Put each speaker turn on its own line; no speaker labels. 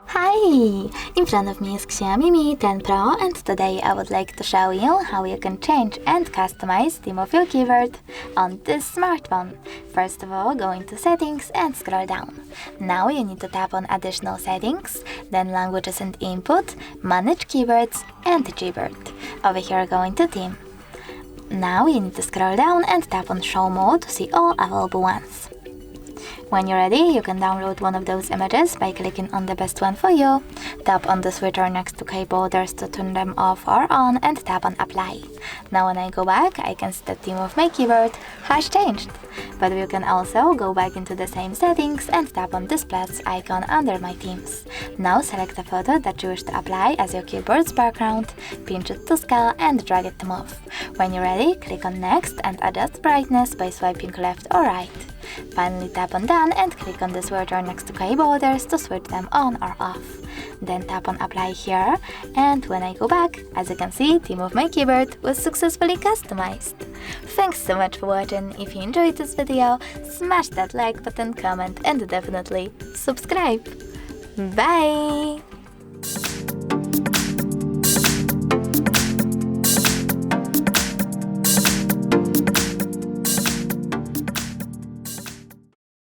Hi! In front of me is Xiaomi Mi 10 Pro, and today I would like to show you how you can change and customize theme of your keyboard on this smartphone. First of all, go into settings and scroll down. Now you need to tap on additional settings, then languages and input, manage keyboards and Gboard. Over here go into theme. Now you need to scroll down and tap on show mode to see all available ones. When you're ready, you can download one of those images by clicking on the best one for you. Tap on the switcher next to keyboarders to turn them off or on and tap on apply. Now when I go back, I can see the theme of my keyboard has changed. But you can also go back into the same settings and tap on this plus icon under my themes. Now select a photo that you wish to apply as your keyboard's background, pinch it to scale and drag it to move. When you're ready, click on next and adjust brightness by swiping left or right. Finally tap on done and click on the switcher next to keyboarders to switch them on or off. Then tap on apply here, and when I go back, as you can see, theme of my keyboard was successfully customized. Thanks so much for watching. If you enjoyed this video, smash that like button, comment and definitely subscribe. Bye!